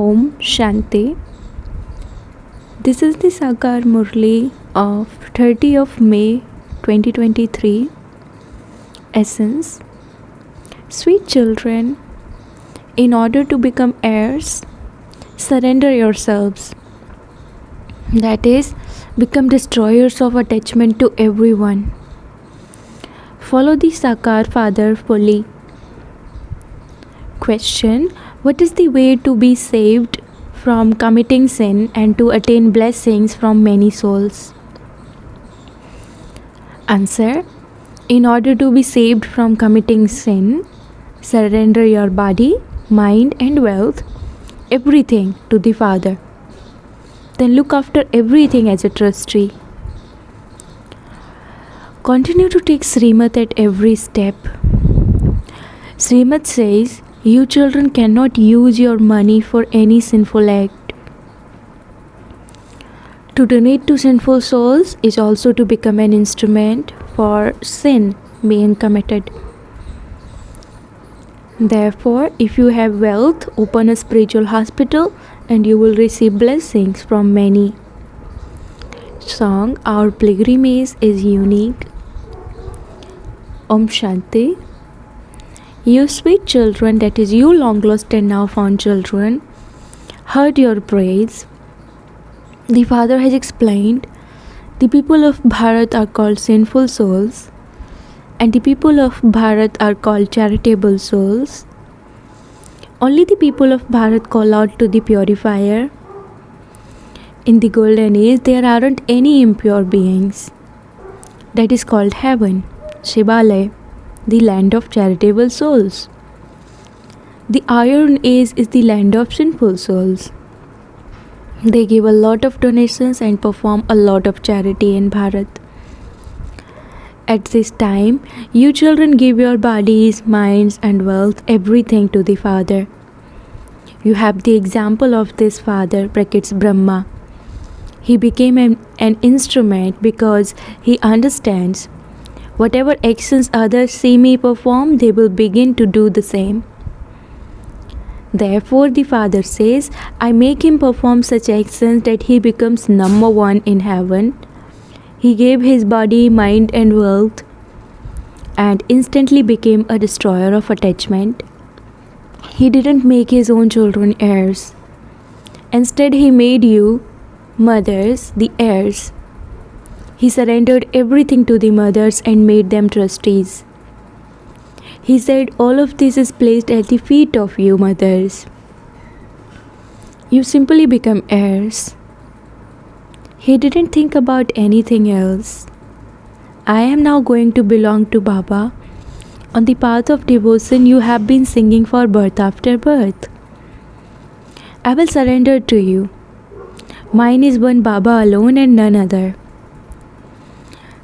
Om Shanti. This is the Sakar Murli of 30th of May 2023. Essence. Sweet children, in order to become heirs, surrender yourselves. That is, become destroyers of attachment to everyone. Follow the Sakar Father fully. Question. What is the way to be saved from committing sin and to attain blessings from many souls? Answer. In order to be saved from committing sin, surrender your body, mind and wealth, everything to the Father. Then look after everything as a trustee. Continue to take Srimad at every step. Srimad says, you children cannot use your money for any sinful act. To donate to sinful souls is also to become an instrument for sin being committed. Therefore, if you have wealth, open a spiritual hospital and you will receive blessings from many. Song, Our Pilgrimage is Unique. Om Shanti. You sweet children, that is you long lost and now found children, heard your praise. The Father has explained, the people of Bharat are called sinful souls and the people of Bharat are called charitable souls. Only the people of Bharat call out to the purifier. In the golden age, there aren't any impure beings. That is called heaven, Shivalaya, the land of charitable souls. The iron age is the land of sinful souls. They give a lot of donations and perform a lot of charity in Bharat. At this time, you children give your bodies, minds and wealth, everything to the Father. You have the example of this Father, brackets Brahma. He became an instrument because he understands whatever actions others see me perform, they will begin to do the same. Therefore, the Father says, I make him perform such actions that he becomes number one in heaven. He gave his body, mind and wealth and instantly became a destroyer of attachment. He didn't make his own children heirs. Instead, he made you, mothers, the heirs. He surrendered everything to the mothers and made them trustees. He said, all of this is placed at the feet of you, mothers. You simply become heirs. He didn't think about anything else. I am now going to belong to Baba. On the path of devotion, you have been singing for birth after birth. I will surrender to you. Mine is one Baba alone and none other.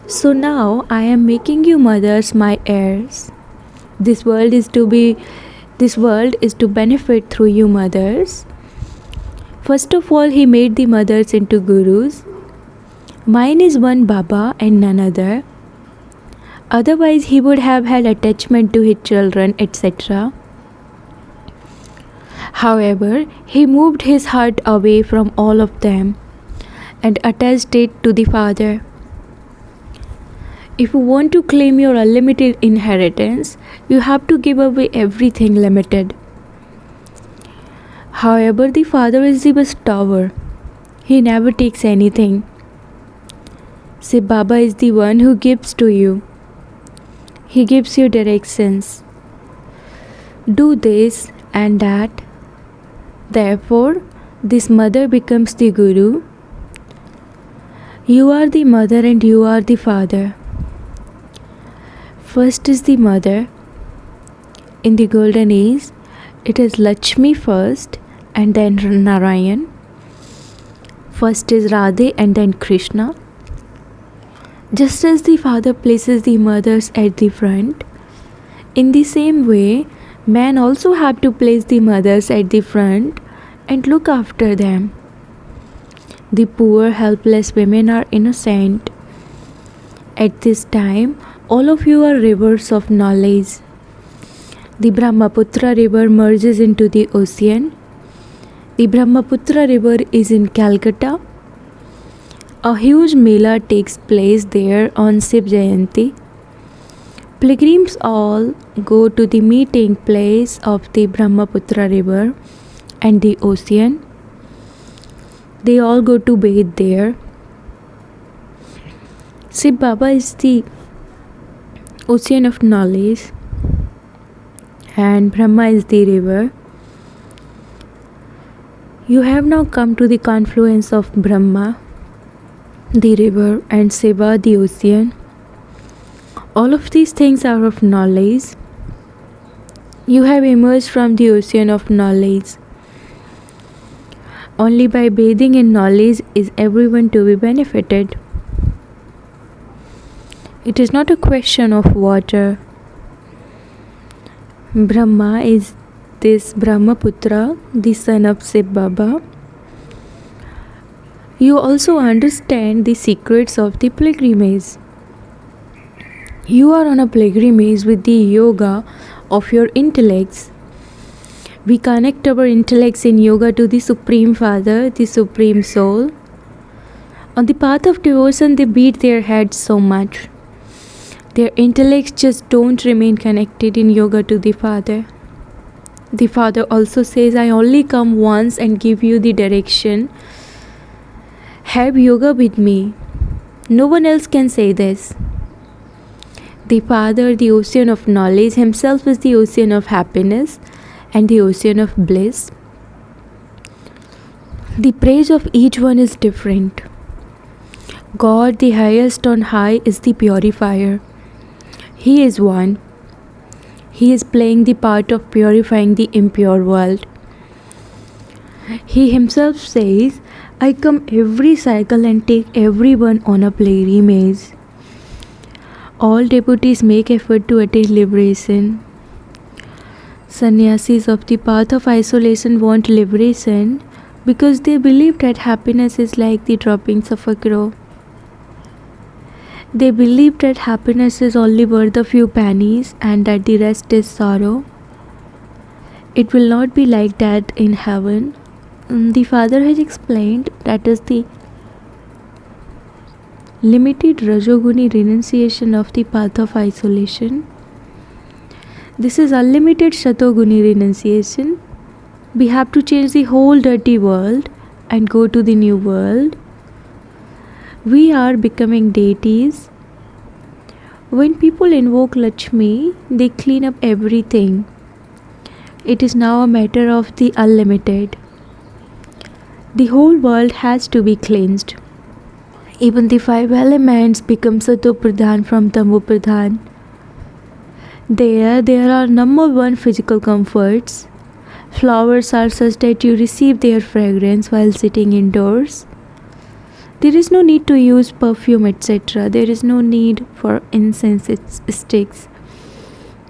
So now I am making you mothers my heirs. This world is to benefit through you mothers. First of all, he made the mothers into gurus. Mine is one Baba and none other. Otherwise, he would have had attachment to his children, etc. However, he moved his heart away from all of them and attached it to the Father. If you want to claim your unlimited inheritance, you have to give away everything limited. However, the Father is the bestower. He never takes anything. Say, Baba is the one who gives to you. He gives you directions. Do this and that. Therefore, this mother becomes the Guru. You are the mother and you are the father. First is the mother. In the golden age, it is Lakshmi first and then Narayan. First is Radhe and then Krishna. Just as the father places the mothers at the front, in the same way, men also have to place the mothers at the front and look after them. The poor, helpless women are innocent. At this time, all of you are rivers of knowledge. The Brahmaputra river merges into the ocean. The Brahmaputra river is in Calcutta. A huge mela takes place there on Shiv Jayanti. Pilgrims all go to the meeting place of the Brahmaputra river and the ocean. They all go to bathe there. Shiv Baba is the ocean of knowledge and Brahma is the river. You have now come to the confluence of Brahma, the river, and Shiva, the ocean. All of these things are of knowledge. You have emerged from the ocean of knowledge. Only by bathing in knowledge is everyone to be benefited. It is not a question of water. Brahma is this Brahmaputra, the son of Shiv Baba. You also understand the secrets of the pilgrimage. You are on a pilgrimage with the yoga of your intellects. We connect our intellects in yoga to the Supreme Father, the Supreme Soul. On the path of devotion, they beat their heads so much. Their intellects just don't remain connected in yoga to the Father. The Father also says, I only come once and give you the direction. Have yoga with me. No one else can say this. The Father, the ocean of knowledge, himself is the ocean of happiness and the ocean of bliss. The praise of each one is different. God, the highest on high, is the purifier. He is one. He is playing the part of purifying the impure world. He himself says, I come every cycle and take everyone on a pilgrimage. All devotees make effort to attain liberation. Sannyasis of the path of isolation want liberation because they believe that happiness is like the droppings of a crow. They believe that happiness is only worth a few pennies and that the rest is sorrow. It will not be like that in heaven. The Father has explained that is the limited Rajoguni renunciation of the path of isolation. This is unlimited Satoguni renunciation. We have to change the whole dirty world and go to the new world. We are becoming deities. When people invoke Lakshmi, they clean up everything. It is now a matter of the unlimited. The whole world has to be cleansed. Even the 5 elements become Sato Pradhan from Tamo Pradhan. There are number 1 physical comforts. Flowers are such that you receive their fragrance while sitting indoors. There is no need to use perfume, etc. There is no need for incense sticks.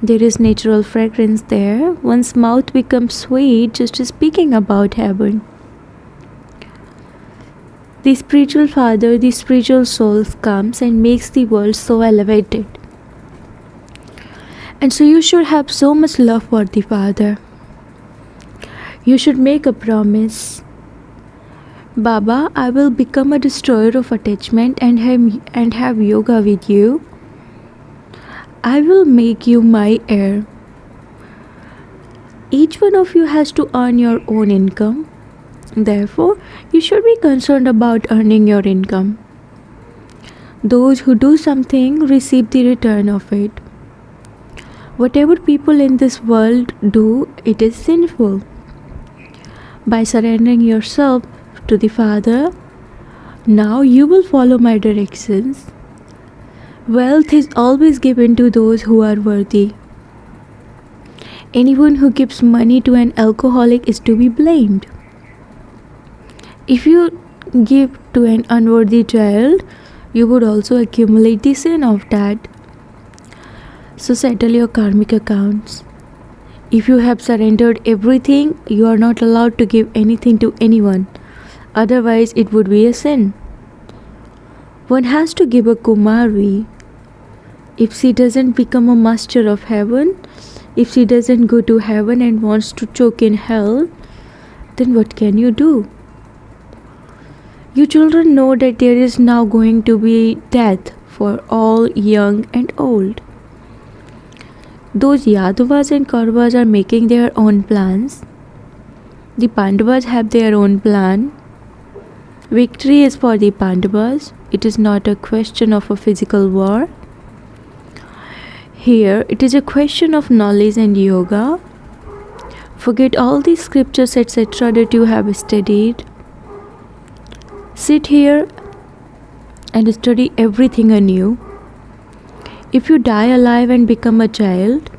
There is natural fragrance there. One's mouth becomes sweet just speaking about heaven. The spiritual Father, the spiritual soul comes and makes the world so elevated. And so you should have so much love for the Father. You should make a promise. Baba, I will become a destroyer of attachment and have yoga with you. I will make you my heir. Each one of you has to earn your own income. Therefore, you should be concerned about earning your income. Those who do something receive the return of it. Whatever people in this world do, it is sinful. By surrendering yourself to the Father, now you will follow my directions. Wealth is always given to those who are worthy. Anyone who gives money to an alcoholic is to be blamed. If you give to an unworthy child, you would also accumulate the sin of that. So settle your karmic accounts. If you have surrendered everything, you are not allowed to give anything to anyone. Otherwise, it would be a sin. One has to give a Kumari. If she doesn't become a master of heaven, if she doesn't go to heaven and wants to choke in hell, then what can you do? You children know that there is now going to be death for all young and old. Those Yadavas and Kauravas are making their own plans. The Pandavas have their own plan. Victory is for the Pandavas. It is not a question of a physical war. Here, it is a question of knowledge and yoga. Forget all the scriptures, etc., that you have studied. Sit here and study everything anew. If you die alive and become a child,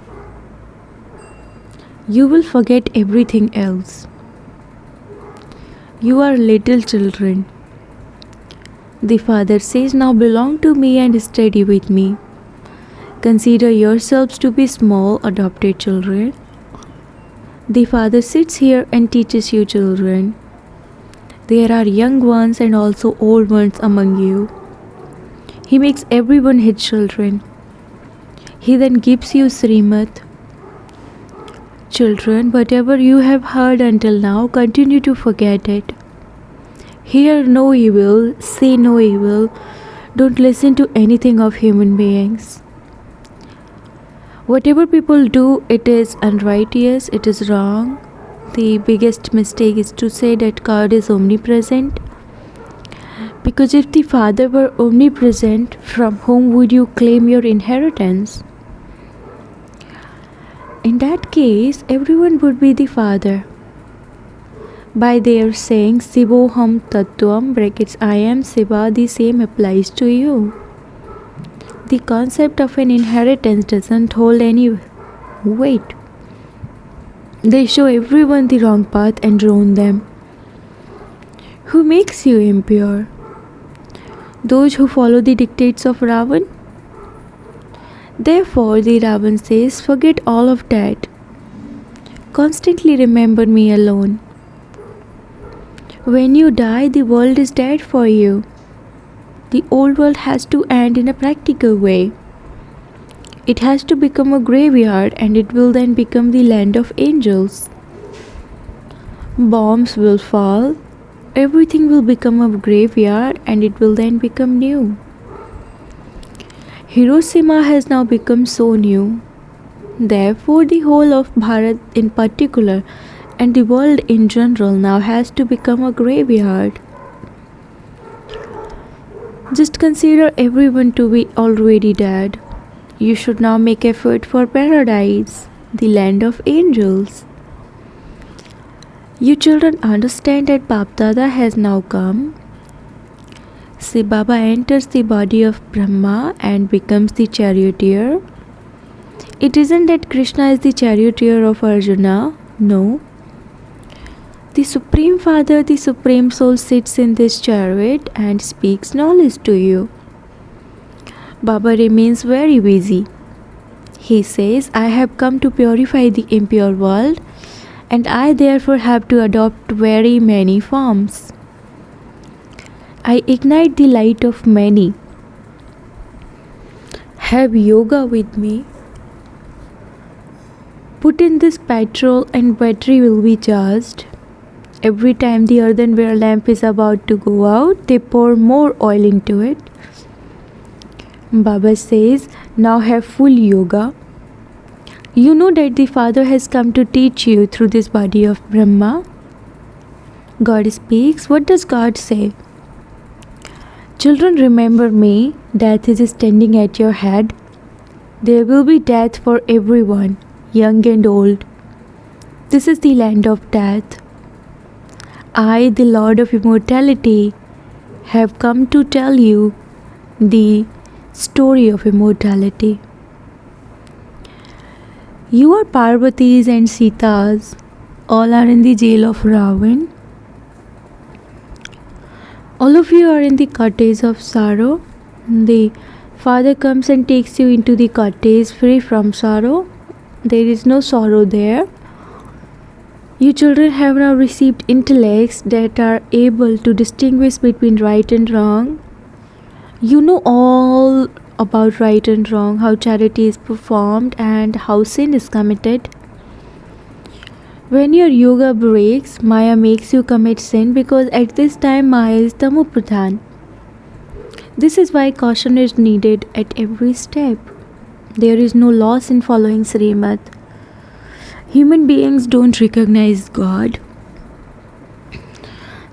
you will forget everything else. You are little children. The Father says, now belong to me and study with me. Consider yourselves to be small adopted children. The Father sits here and teaches you children. There are young ones and also old ones among you. He makes everyone his children. He then gives you Srimad. Children, whatever you have heard until now, continue to forget it. Hear no evil, say no evil. Don't listen to anything of human beings. Whatever people do, it is unrighteous, it is wrong. The biggest mistake is to say that God is omnipresent. Because if the Father were omnipresent, from whom would you claim your inheritance? In that case, everyone would be the Father. By their saying Sivoham Tattvam brackets I am Siva, the same applies to you. The concept of an inheritance doesn't hold any weight. They show everyone the wrong path and ruin them. Who makes you impure? Those who follow the dictates of Ravan? Therefore, the Ravan says, forget all of that. Constantly remember me alone. When you die, the world is dead for you. The old world has to end in a practical way. It has to become a graveyard, and it will then become the land of angels. Bombs will fall, everything will become a graveyard, and it will then become new. Hiroshima has now become so new. Therefore, the whole of Bharat in particular and the world in general now has to become a graveyard. Just consider everyone to be already dead. You should now make effort for paradise, the land of angels. You children understand that Bap Dada has now come. See, Baba enters the body of Brahma and becomes the charioteer. It isn't that Krishna is the charioteer of Arjuna, no. The Supreme Father, the Supreme Soul sits in this chariot and speaks knowledge to you. Baba remains very busy. He says, I have come to purify the impure world, and I therefore have to adopt very many forms. I ignite the light of many. Have yoga with me. Put in this petrol and battery will be charged. Every time the earthenware lamp is about to go out, they pour more oil into it. Baba says, now have full yoga. You know that the Father has come to teach you through this body of Brahma. God speaks. What does God say? Children, remember me. Death is standing at your head. There will be death for everyone, young and old. This is the land of death. I, the Lord of Immortality, have come to tell you the story of immortality. You are Parvatis and Sitas. All are in the jail of Ravan. All of you are in the cottage of sorrow. The Father comes and takes you into the cottage free from sorrow. There is no sorrow there. You children have now received intellects that are able to distinguish between right and wrong. You know all about right and wrong, how charity is performed and how sin is committed. When your yoga breaks, Maya makes you commit sin because at this time Maya is Tamopradhan. This is why caution is needed at every step. There is no loss in following Srimad. Human beings don't recognize God.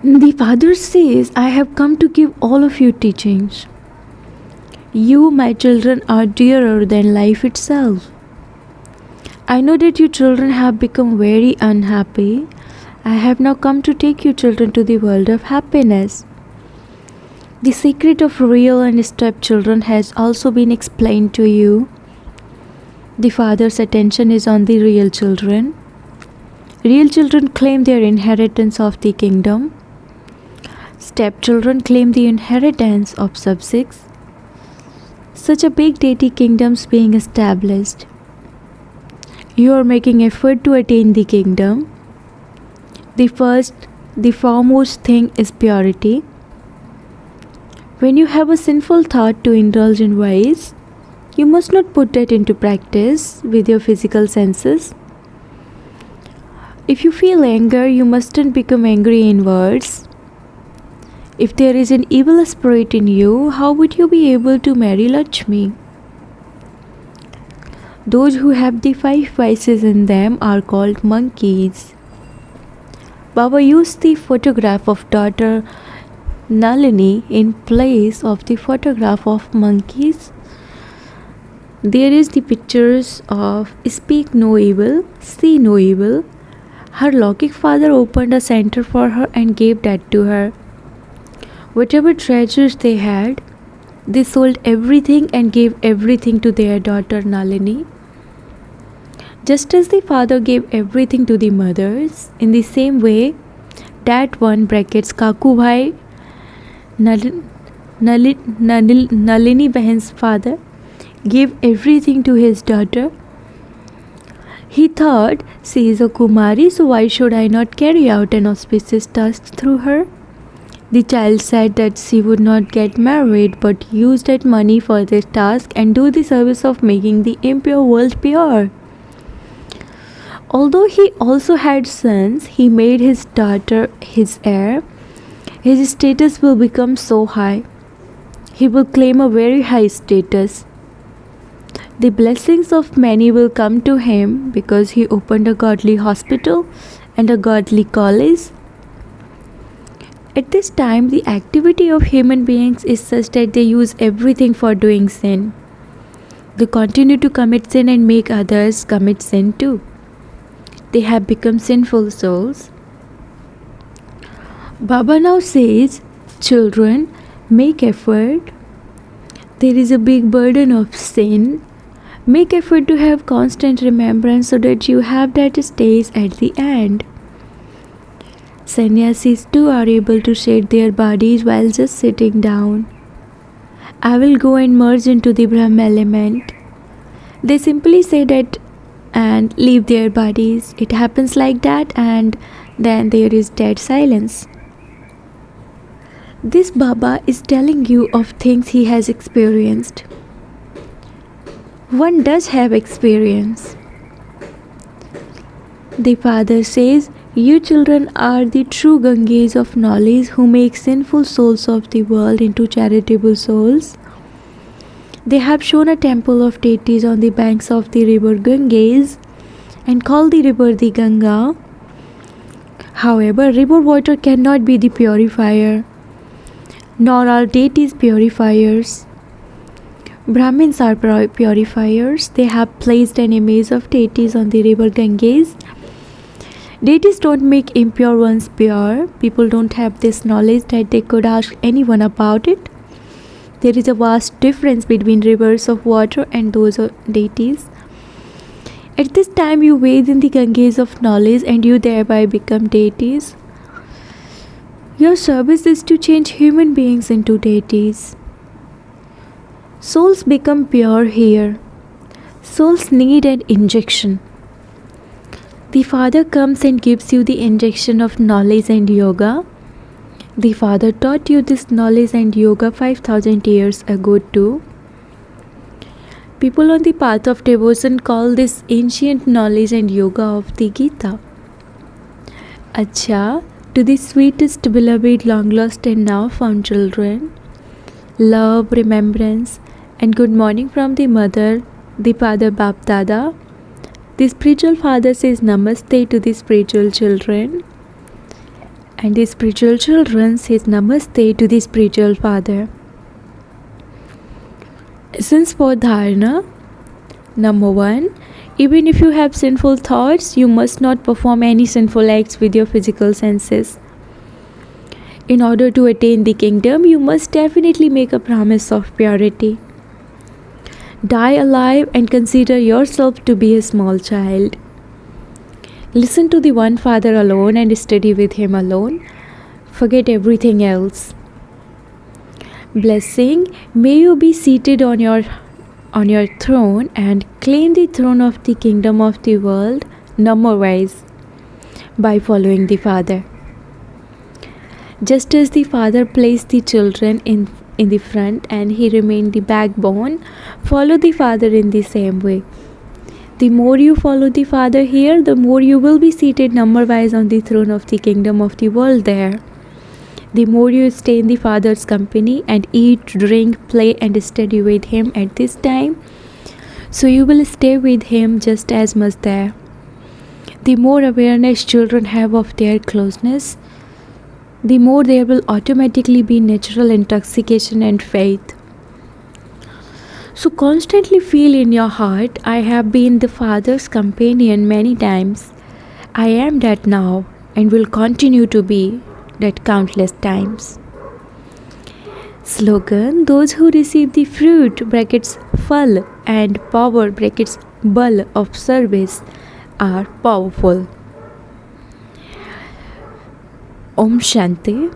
The Father says, I have come to give all of you teachings. You, my children, are dearer than life itself. I know that you children have become very unhappy. I have now come to take you children to the world of happiness. The secret of real and stepchildren has also been explained to you. The Father's attention is on the real children. Real children claim their inheritance of the kingdom. Stepchildren claim the inheritance of subjects. Such a big deity kingdoms being established. You are making effort to attain the kingdom. The foremost thing is purity. When you have a sinful thought to indulge in vice, you must not put that into practice with your physical senses. If you feel anger, you mustn't become angry in words. If there is an evil spirit in you, how would you be able to marry Lakshmi? Those who have the 5 vices in them are called monkeys. Baba used the photograph of daughter Nalini in place of the photograph of monkeys. There is the pictures of speak no evil, see no evil. Her Lokik father opened a center for her and gave that to her. Whatever treasures they had, they sold everything and gave everything to their daughter Nalini. Just as the father gave everything to the mothers, in the same way, that one brackets Kaku Bhai, Nalini Bahan's father, gave everything to his daughter. He thought, she is a Kumari, so why should I not carry out an auspicious task through her? The child said that she would not get married but use that money for this task and do the service of making the impure world pure. Although he also had sons, he made his daughter his heir. His status will become so high. He will claim a very high status. The blessings of many will come to him because he opened a godly hospital and a godly college. At this time, the activity of human beings is such that they use everything for doing sin. They continue to commit sin and make others commit sin too. They have become sinful souls. Baba now says, children, make effort. There is a big burden of sin. Make effort to have constant remembrance so that you have that stage at the end. Sannyasis too are able to shed their bodies while just sitting down. I will go and merge into the Brahma element. They simply say that and leave their bodies. It happens like that, and then there is dead silence. This Baba is telling you of things he has experienced. One does have experience. The Father says, you children are the true Ganges of knowledge who make sinful souls of the world into charitable souls. They have shown a temple of deities on the banks of the river Ganges and call the river the Ganga. However, river water cannot be the purifier, nor are deities purifiers. Brahmins are purifiers. They have placed an image of deities on the river Ganges. Deities don't make impure ones pure. People don't have this knowledge that they could ask anyone about it. There is a vast difference between rivers of water and those of deities. At this time you bathe in the Ganges of knowledge and you thereby become deities. Your service is to change human beings into deities. Souls become pure here. Souls need an injection. The Father comes and gives you the injection of knowledge and yoga. The Father taught you this knowledge and yoga 5,000 years ago too. People on the path of devotion call this ancient knowledge and yoga of the Gita. Acha, to the sweetest, beloved, long lost, and now found children, love, remembrance, and good morning from the mother, the father Bap Dada. The spiritual father says namaste to the spiritual children, and the spiritual children says namaste to the spiritual father. Essence for dharana. Number 1. Even if you have sinful thoughts, you must not perform any sinful acts with your physical senses. In order to attain the kingdom, you must definitely make a promise of purity. Die alive and consider yourself to be a small child. Listen to the one Father alone and study with him alone. Forget everything else. Blessing, may you be seated on your throne and claim the throne of the kingdom of the world number-wise by following the Father. Just as the Father placed the children in the front and he remained the backbone, follow the Father in the same way. The more you follow the Father here, the more you will be seated number-wise on the throne of the kingdom of the world there. The more you stay in the Father's company and eat, drink, play and study with him at this time, so you will stay with him just as much there. The more awareness children have of their closeness, the more there will automatically be natural intoxication and faith. So constantly feel in your heart, I have been the Father's companion many times. I am that now and will continue to be that countless times. Slogan, those who receive the fruit brackets phal and power brackets bal of service are powerful. Om Shanti.